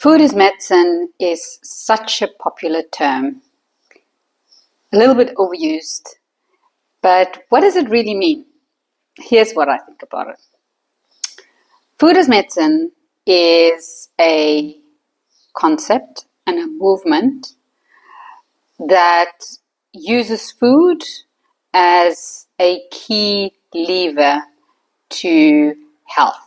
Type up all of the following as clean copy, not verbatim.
Food is medicine is such a popular term, a little bit overused, but what does it really mean? Here's what I think about it. Food as medicine is a concept and a movement that uses food as a key lever to health.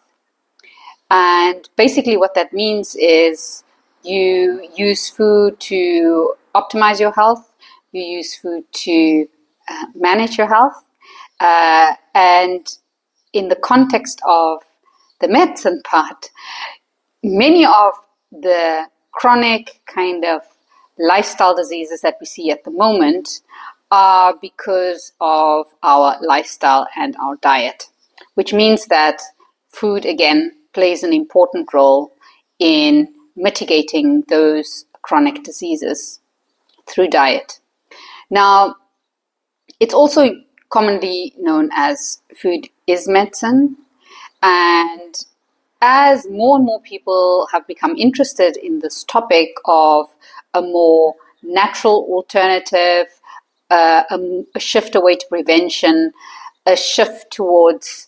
And basically what that means is you use food to optimize your health, you use food to manage your health, and in the context of the medicine part, many of the chronic kind of lifestyle diseases that we see at the moment are because of our lifestyle and our diet, which means that food again plays an important role in mitigating those chronic diseases through diet. Now, it's also commonly known as food is medicine, and as more and more people have become interested in this topic of a more natural alternative, a shift away to prevention, a shift towards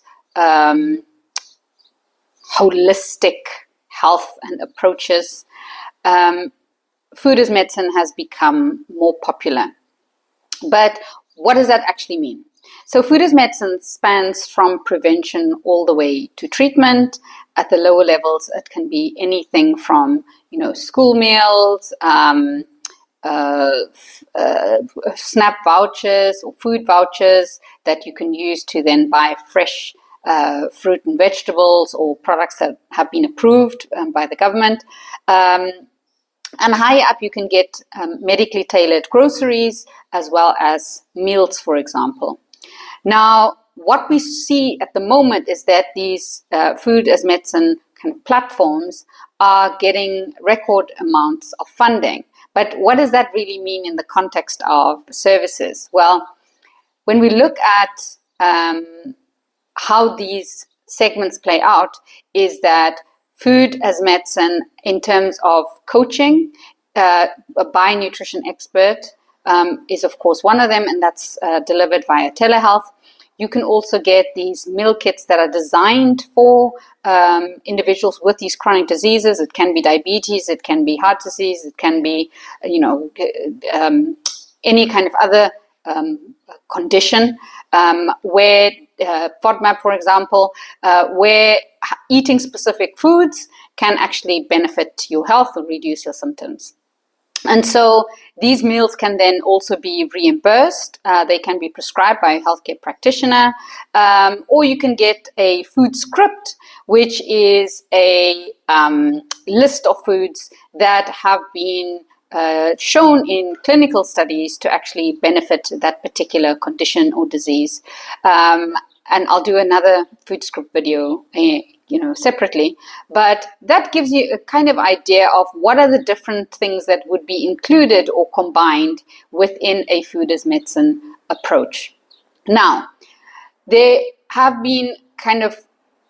holistic health and approaches, food as medicine has become more popular. But what does that actually mean? So food as medicine spans from prevention all the way to treatment. At the lower levels, it can be anything from, school meals, SNAP vouchers or food vouchers that you can use to then buy fresh fruit and vegetables or products that have been approved by the government. And higher up, you can get medically tailored groceries as well as meals, for example. Now, what we see at the moment is that these food as medicine kind of platforms are getting record amounts of funding. But what does that really mean in the context of services? Well, when we look at how these segments play out, is that food as medicine in terms of coaching, a bio-nutrition expert is of course one of them, and that's delivered via telehealth. You can also get these meal kits that are designed for individuals with these chronic diseases. It can be diabetes, it can be heart disease, it can be, any kind of other condition where FODMAP, for example, where eating specific foods can actually benefit your health or reduce your symptoms. And so these meals can then also be reimbursed. They can be prescribed by a healthcare practitioner, or you can get a food script, which is a list of foods that have been shown in clinical studies to actually benefit that particular condition or disease. And I'll do another food script video separately, but that gives you a kind of idea of what are the different things that would be included or combined within a food as medicine approach. Now, there have been kind of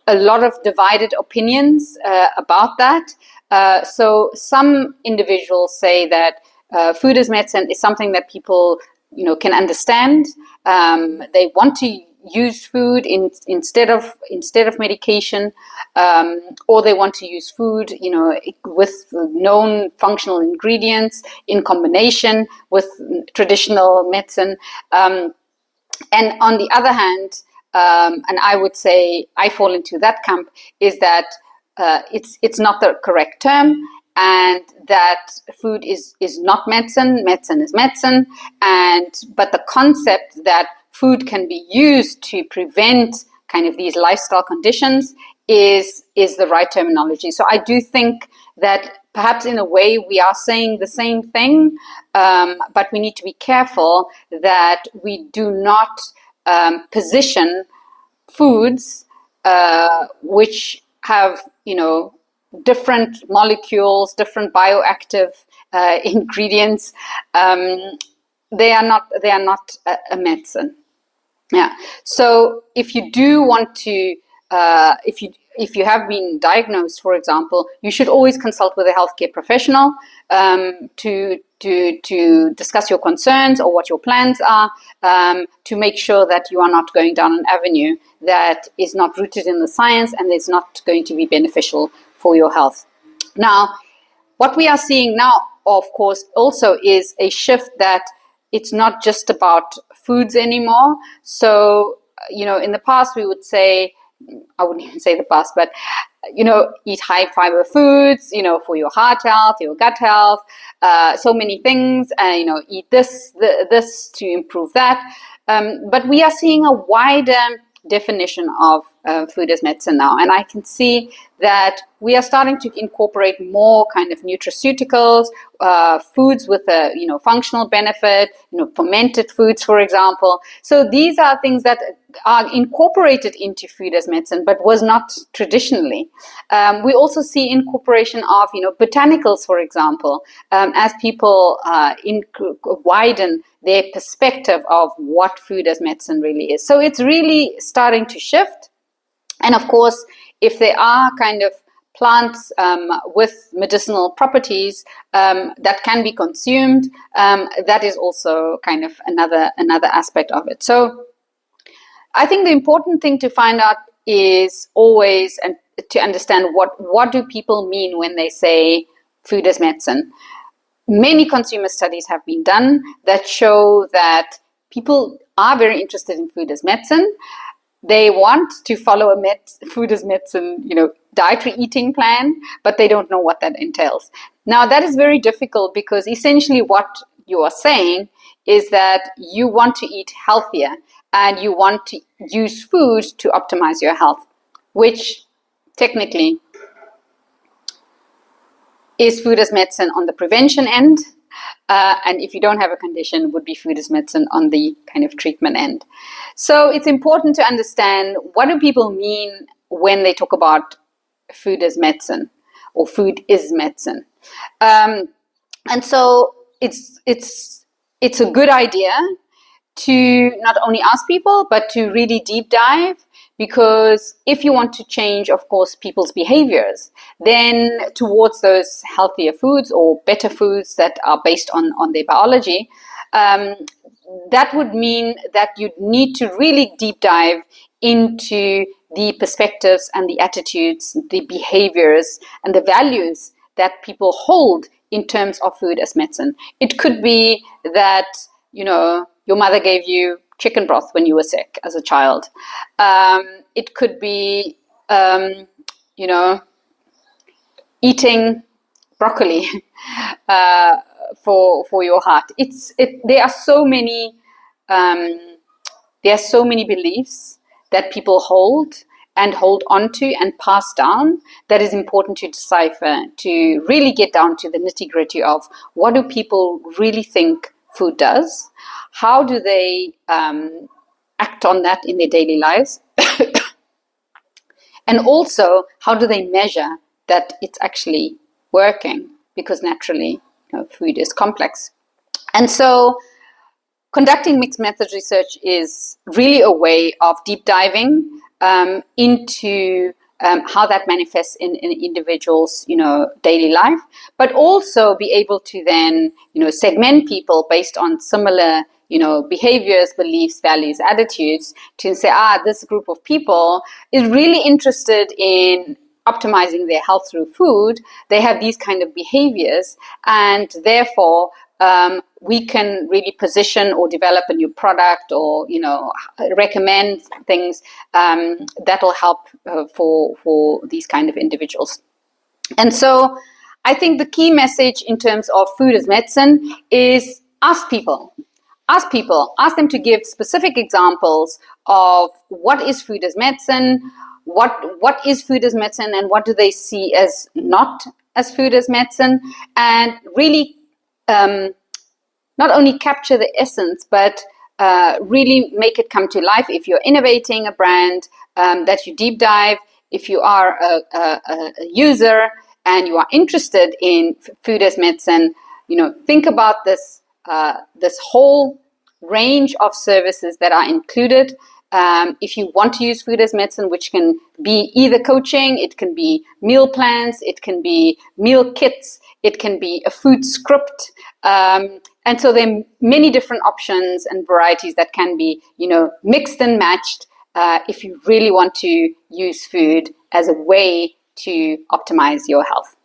a lot of divided opinions about that. So some individuals say that food as medicine is something that people can understand. They want to use food instead of medication, or they want to use food, with known functional ingredients in combination with traditional medicine. And on the other hand, and I would say I fall into that camp, is that it's not the correct term, and that food is not medicine. Medicine is medicine, but the concept that food can be used to prevent kind of these lifestyle conditions is the right terminology. So I do think that perhaps in a way we are saying the same thing, but we need to be careful that we do not position foods which have different molecules, different bioactive ingredients. They are not a medicine. Yeah. So if you do want to, if you have been diagnosed, for example, you should always consult with a healthcare professional to discuss your concerns or what your plans are, to make sure that you are not going down an avenue that is not rooted in the science and is not going to be beneficial for your health. Now, what we are seeing now, of course, also is a shift that it's not just about foods anymore. So, in the past we would say, I wouldn't even say the past, but, eat high fiber foods, for your heart health, your gut health, so many things, eat this to improve that. But we are seeing a wider definition of food as medicine now. And I can see that we are starting to incorporate more kind of nutraceuticals, foods with a, functional benefit, fermented foods, for example. So these are things that are incorporated into food as medicine, but was not traditionally. We also see incorporation of, botanicals, for example, as people widen their perspective of what food as medicine really is. So it's really starting to shift. And of course, if there are kind of plants with medicinal properties that can be consumed, that is also kind of another aspect of it. So I think the important thing to find out is always and to understand what do people mean when they say food as medicine. Many consumer studies have been done that show that people are very interested in food as medicine. They want to follow a food as medicine, dietary eating plan, but they don't know what that entails. Now, that is very difficult because essentially what you are saying is that you want to eat healthier and you want to use food to optimize your health, which technically is food as medicine on the prevention end. And if you don't have a condition, would be food as medicine on the kind of treatment end. So it's important to understand what do people mean when they talk about food as medicine or food is medicine. And so it's a good idea to not only ask people, but to really deep dive. Because if you want to change, of course, people's behaviors, then towards those healthier foods or better foods that are based on their biology, that would mean that you need to really deep dive into the perspectives and the attitudes, the behaviors and the values that people hold in terms of food as medicine. It could be that, your mother gave you chicken broth when you were sick as a child. It could be, eating broccoli for your heart. There are so many beliefs that people hold on to and pass down that is important to decipher, to really get down to the nitty-gritty of what do people really think food does. How do they act on that in their daily lives? And also, how do they measure that it's actually working? Because naturally, food is complex. And so, conducting mixed methods research is really a way of deep diving into how that manifests in an individual's, daily life, but also be able to then, segment people based on similar, behaviors, beliefs, values, attitudes, to say, this group of people is really interested in optimizing their health through food. They have these kind of behaviors, and therefore we can really position or develop a new product or, recommend things that will help for these kind of individuals. And so I think the key message in terms of food as medicine is ask them to give specific examples of what is food as medicine, what is food as medicine, and what do they see as not as food as medicine, and really not only capture the essence, but really make it come to life. If you're innovating a brand, that you deep dive. If you are a user and you are interested in food as medicine, think about this whole range of services that are included If you want to use food as medicine, which can be either coaching, it can be meal plans, it can be meal kits, it can be a food script. And so there are many different options and varieties that can be, mixed and matched if you really want to use food as a way to optimize your health.